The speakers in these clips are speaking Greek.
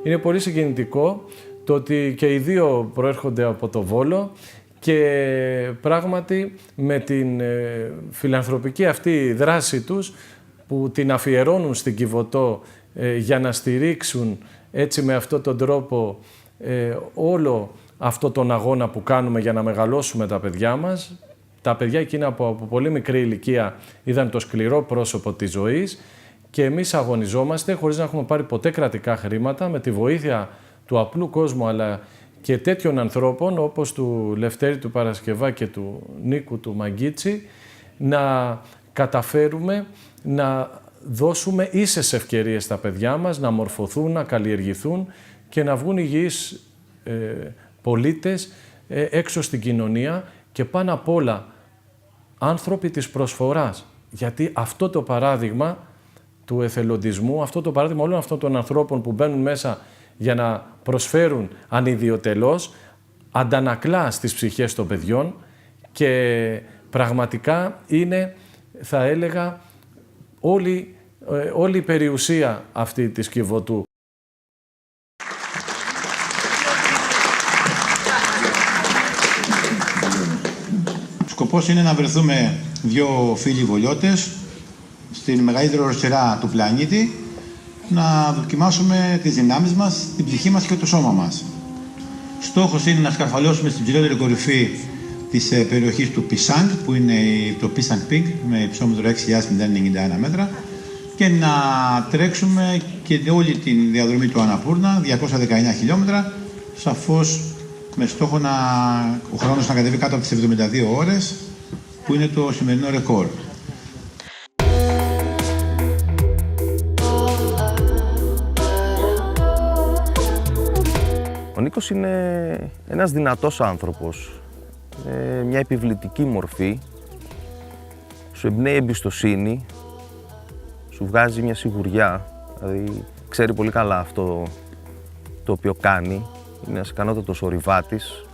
Είναι πολύ συγκινητικό το ότι και οι δύο προέρχονται από το Βόλο και πράγματι με την φιλανθρωπική αυτή δράση τους που την αφιερώνουν στην Κιβωτό για να στηρίξουν έτσι με αυτόν τον τρόπο όλο αυτό τον αγώνα που κάνουμε για να μεγαλώσουμε τα παιδιά μας. Τα παιδιά εκείνα από πολύ μικρή ηλικία είδαν το σκληρό πρόσωπο της ζωής και εμείς αγωνιζόμαστε χωρίς να έχουμε πάρει ποτέ κρατικά χρήματα, με τη βοήθεια του απλού κόσμου αλλά και τέτοιων ανθρώπων όπως του Λευτέρη του Παρασκευά και του Νίκου του Μαγκίτσι, να καταφέρουμε να δώσουμε ίσες ευκαιρίες στα παιδιά μας, να μορφωθούν, να καλλιεργηθούν και να βγουν υγιείς πολίτες έξω στην κοινωνία και πάνω απ' όλα άνθρωποι της προσφοράς. Γιατί αυτό το παράδειγμα του εθελοντισμού, αυτό το παράδειγμα όλων αυτών των ανθρώπων που μπαίνουν μέσα για να προσφέρουν ανιδιοτελώς, αντανακλά στις ψυχές των παιδιών και πραγματικά είναι, θα έλεγα, όλη η περιουσία αυτή της Κιβωτού. Σκοπός είναι να βρεθούμε δύο φίλοι βολιώτες στην μεγαλύτερη οροσειρά του πλανήτη, να δοκιμάσουμε τις δυνάμεις μας, την ψυχή μας και το σώμα μας. Στόχος είναι να σκαρφαλώσουμε στην ψηλότερη κορυφή της περιοχής του Πισάνγκ, που είναι το Πισάνγκ Peak, με υψόμετρο 6.091 μέτρα, και να τρέξουμε και όλη τη διαδρομή του Αναπούρνα, 219 χιλιόμετρα, σαφώς με στόχο ο χρόνος να κατεβεί κάτω από τις 72 ώρες, που είναι το σημερινό ρεκόρ. Ο Νίκος είναι ένας δυνατός άνθρωπος, μια επιβλητική μορφή, σου εμπνέει εμπιστοσύνη, σου βγάζει μια σιγουριά, δηλαδή ξέρει πολύ καλά αυτό το οποίο κάνει, είναι ένας ικανότατος ορειβάτης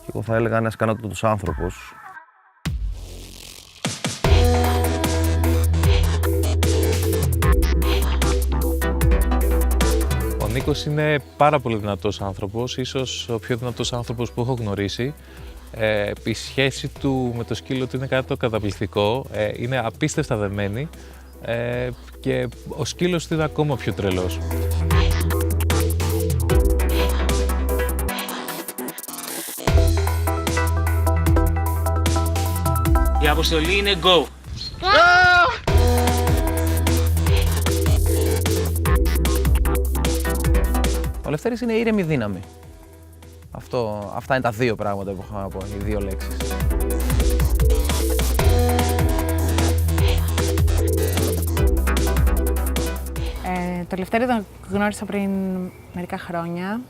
και εγώ θα έλεγα ένας ικανότατος άνθρωπος. Ο Νίκος είναι πάρα πολύ δυνατός άνθρωπος, ίσως ο πιο δυνατός άνθρωπος που έχω γνωρίσει. Η σχέση του με το σκύλο του είναι κάτι το καταπληκτικό, είναι απίστευτα δεμένη και ο σκύλος του είναι ακόμα πιο τρελός. Η αποστολή είναι go! Ο Λευτέρης είναι ήρεμη δύναμη. Αυτά είναι τα δύο πράγματα που έχω να πω, οι δύο λέξεις. Το Λευτέρη τον γνώρισα πριν μερικά χρόνια.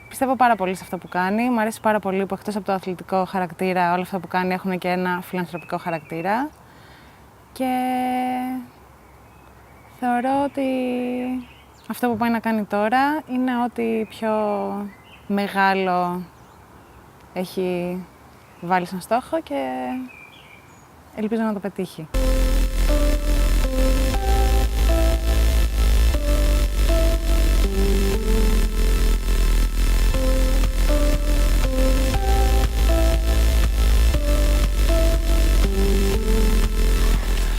Πιστεύω πάρα πολύ σε αυτό που κάνει. Μου αρέσει πάρα πολύ που εκτός από το αθλητικό χαρακτήρα, όλα αυτά που κάνει έχουν και ένα φιλανθρωπικό χαρακτήρα. Και θεωρώ ότι αυτό που πάει να κάνει τώρα είναι ό,τι πιο μεγάλο έχει βάλει σαν στόχο και ελπίζω να το πετύχει.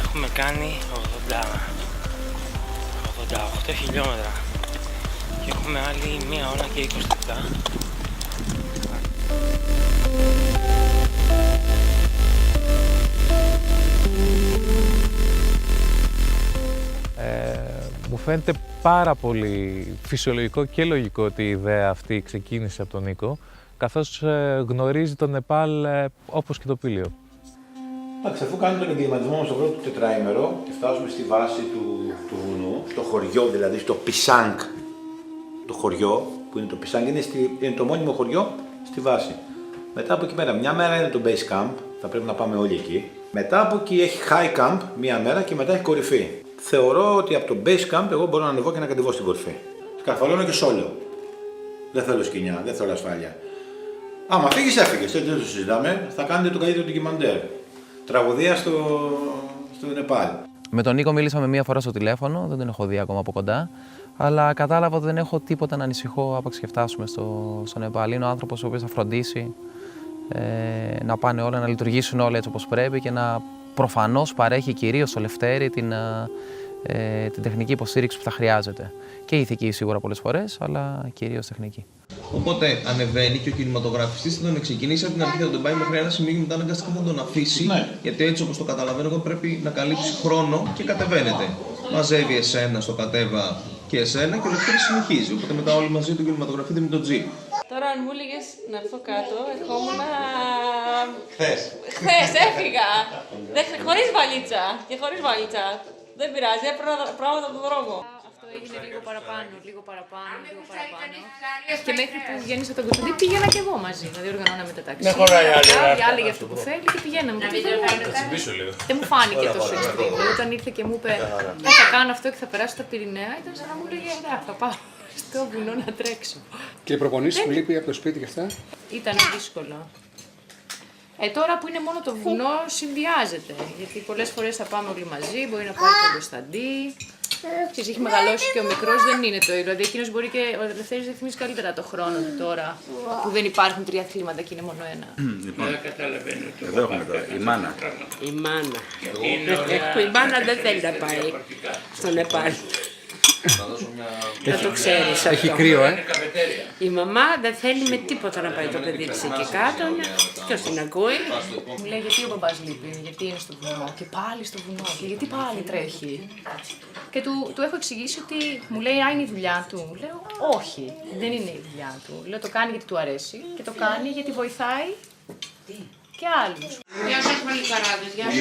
Έχουμε κάνει 88 χιλιόμετρα και έχουμε άλλη 1 ώρα και 20 λεπτά. Μου φαίνεται πάρα πολύ φυσιολογικό και λογικό ότι η ιδέα αυτή ξεκίνησε από τον Νίκο, καθώς γνωρίζει το Νεπάλ όπως και το Πήλιο. Εντάξει, αφού κάνουμε τον εγκληματισμό μας στο πρώτο τετράημερο και φτάσουμε στη βάση του βουνού, στο χωριό δηλαδή, στο Πισάνγκ, το χωριό που είναι το Πισάνγκ, είναι το μόνιμο χωριό στη βάση. Μετά από εκεί πέρα, μια μέρα είναι το base camp, θα πρέπει να πάμε όλοι εκεί. Μετά από εκεί έχει high camp μια μέρα και μετά έχει κορυφή. Θεωρώ ότι από το base camp εγώ μπορώ να ανεβώ και να κατεβώ στην κορυφή. Σκαρφαλώνω και solo. Δεν θέλω σκηνιά, δεν θέλω ασφάλεια. Άμα φύγεις, έφυγες, δεν το συζητάμε, θα κάνετε το καλύτερο ντοκιμαντέρ. Τραγωδία στο Νεπάλ. Με τον Νίκο μίλησαμε μία φορά στο τηλέφωνο, δεν τον έχω δει ακόμα από κοντά. Αλλά κατάλαβα ότι δεν έχω τίποτα να ανησυχώ άπαξ και φτάσουμε στο Νεπάλ. Είναι ο άνθρωπος ο οποίος θα φροντίσει να πάνε όλα, να λειτουργήσουν όλα έτσι όπως πρέπει και να προφανώς παρέχει κυρίως στο Λευτέρι την τεχνική υποστήριξη που θα χρειάζεται. Και ηθική σίγουρα πολλές φορές, αλλά κυρίως τεχνική. Οπότε ανεβαίνει και ο κινηματογραφιστής θα τον ξεκινήσει από την αρχή, θα τον πάει μέχρι ένα σημείο και μετά αναγκαστικά θα τον αφήσει. Ναι. Γιατί έτσι όπως το καταλαβαίνω εγώ πρέπει να καλύψει χρόνο και κατεβαίνετε. Μαζεύει εσένα στο κατέβα και εσένα και ο Λευτέρης συνεχίζει. Οπότε μετά όλοι μαζί τον κινηματογραφείτε με τον τζιπ. Τώρα αν μου έλεγες να έρθω κάτω, ερχόμουν. Χθες έφυγα. Χωρίς βαλίτσα. Και χωρίς βαλίτσα. Δεν πειράζει, έπαιρνα πράγματα από τον δρόμο. Αυτό έγινε λίγο παραπάνω. Και μέχρι που γέννησα τον Κωνσταντή πήγαινα και εγώ μαζί. Δηλαδή οργανώναμε τα ταξίδια. Η άλλη για αυτό που θέλει και πηγαίναμε. Δεν μου φάνηκε τόσο extreme. Όταν ήρθε και μου είπε θα κάνω αυτό και θα περάσω τα Πυρηναία, ήταν σαν να μου λέγε θα πάω στο βουνό να τρέξω. Και οι προπονήσεις που λείπει από το σπίτι και αυτά. Ήταν δύσκολο. Τώρα που είναι μόνο το βουνό συνδυάζεται, γιατί πολλές φορές θα πάμε όλοι μαζί, μπορεί να πάει τον Κωνσταντή. Έχει μεγαλώσει και ο μικρός, δεν είναι το ίδιο. Δηλαδή εκείνος μπορεί και ο Λευτέρης δεν θυμίζει καλύτερα το χρόνο του τώρα, που δεν υπάρχουν 3 αθλήματα και είναι μόνο ένα. Εδώ έχουμε τώρα, η μάνα. Η μάνα δεν θέλει να πάει στο Νεπάλ. Δεν το ξέρεις αυτό. Έχει κρύο, Η μαμά δεν θέλει με τίποτα να πάει το παιδί της εκεί κάτω. Ποιος την ακούει. Μου λέει γιατί ο μπαμπάς λείπει, γιατί είναι στο βουνό και πάλι στο βουνό και γιατί πάλι τρέχει. Και του έχω εξηγήσει ότι μου λέει είναι η δουλειά του. Λέω όχι, δεν είναι η δουλειά του. Λέω το κάνει γιατί του αρέσει και το κάνει γιατί βοηθάει και άλλους. Γεια σας παλικαράδες, γεια σας.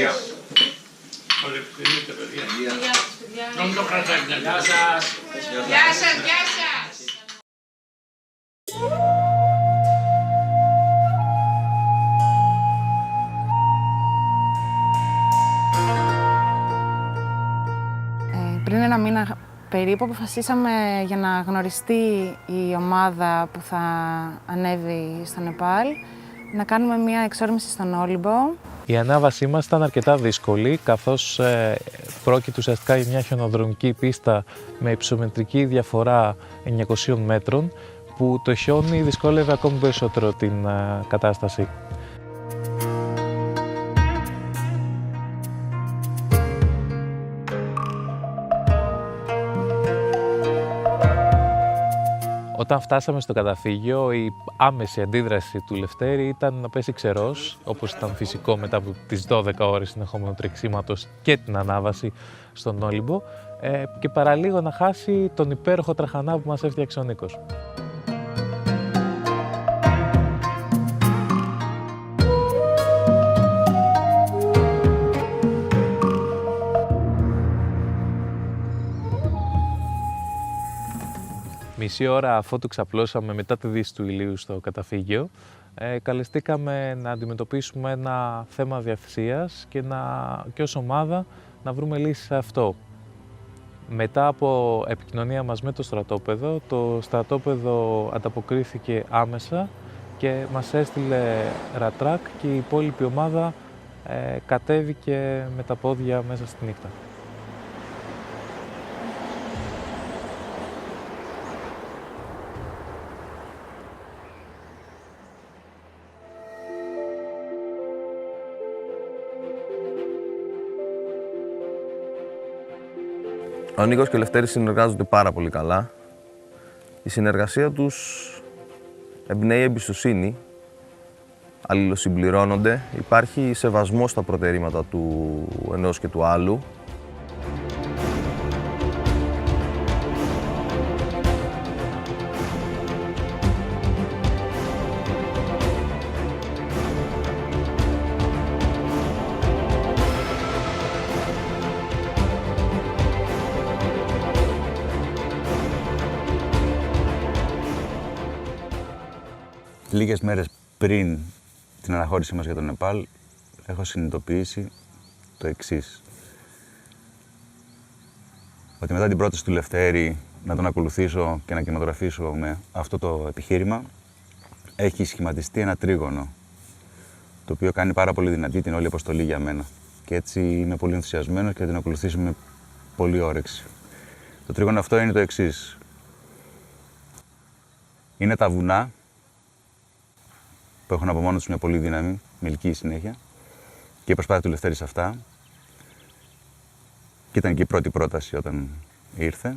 Γεια σας. Πριν ένα μήνα περίπου αποφασίσαμε για να γνωριστεί η ομάδα που θα ανέβει στο Νεπάλ να κάνουμε μια εξόρμηση στον Όλυμπο. Η ανάβασή μας ήταν αρκετά δύσκολη, καθώς πρόκειται ουσιαστικά για μια χιονοδρομική πίστα με υψομετρική διαφορά 900 μέτρων, που το χιόνι δυσκόλευε ακόμη περισσότερο την κατάσταση. Όταν φτάσαμε στο καταφύγιο, η άμεση αντίδραση του Λευτέρη ήταν να πέσει ξερός, όπως ήταν φυσικό μετά από τις 12 ώρες συνεχόμενου τρεξίματος και την ανάβαση στον Όλυμπο, και παραλίγο να χάσει τον υπέροχο τραχανά που μας έφτιαξε ο Νίκος. Μισή ώρα αφότου ξαπλώσαμε μετά τη δύση του ηλίου στο καταφύγιο, καλεστήκαμε να αντιμετωπίσουμε ένα θέμα διαιτησίας και ως ομάδα να βρούμε λύση σε αυτό. Μετά από επικοινωνία μας με το στρατόπεδο ανταποκρίθηκε άμεσα και μας έστειλε ρατράκ και η υπόλοιπη ομάδα κατέβηκε με τα πόδια μέσα στη νύχτα. Ο Νίκος και ο Λευτέρης συνεργάζονται πάρα πολύ καλά. Η συνεργασία τους εμπνέει εμπιστοσύνη, αλληλοσυμπληρώνονται, υπάρχει σεβασμός στα προτερήματα του ενός και του άλλου. Λίγες μέρες πριν την αναχώρησή μας για τον Νεπάλ, έχω συνειδητοποιήσει το εξής. Ότι μετά την πρόταση του Λευτέρη να τον ακολουθήσω και να κινηματογραφήσω με αυτό το επιχείρημα, έχει σχηματιστεί ένα τρίγωνο, το οποίο κάνει πάρα πολύ δυνατή την όλη αποστολή για μένα. Και έτσι είμαι πολύ ενθουσιασμένος και θα την ακολουθήσω με πολύ όρεξη. Το τρίγωνο αυτό είναι το εξής. Είναι τα βουνά που έχουν από μόνο τους μια πολύ δύναμη, με ηλική συνέχεια, και η προσπάθεια του Λευτέρη σε αυτά. Και ήταν και η πρώτη πρόταση όταν ήρθε.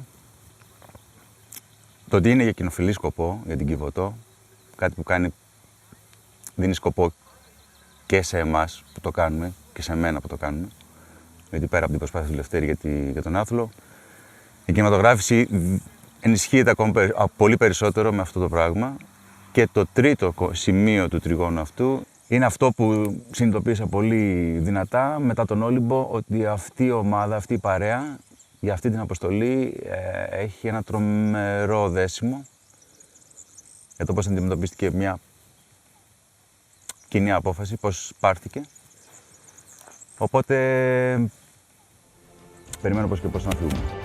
Το ότι είναι για κοινοφιλή σκοπό, για την Κιβωτό, κάτι που δίνει σκοπό και σε εμάς που το κάνουμε και σε μένα που το κάνουμε. Γιατί πέρα από την προσπάθεια του Λευτέρη για τον άθλο, η κινηματογράφηση ενισχύεται ακόμα πολύ περισσότερο με αυτό το πράγμα. Και το τρίτο σημείο του τριγώνου αυτού είναι αυτό που συνειδητοποίησα πολύ δυνατά μετά τον Όλυμπο, ότι αυτή η ομάδα, αυτή η παρέα, για αυτή την αποστολή έχει ένα τρομερό δέσιμο για το πώς αντιμετωπίστηκε μια κοινή απόφαση, πώς πάρθηκε. Οπότε περιμένω πώς και πώς να φύγουμε.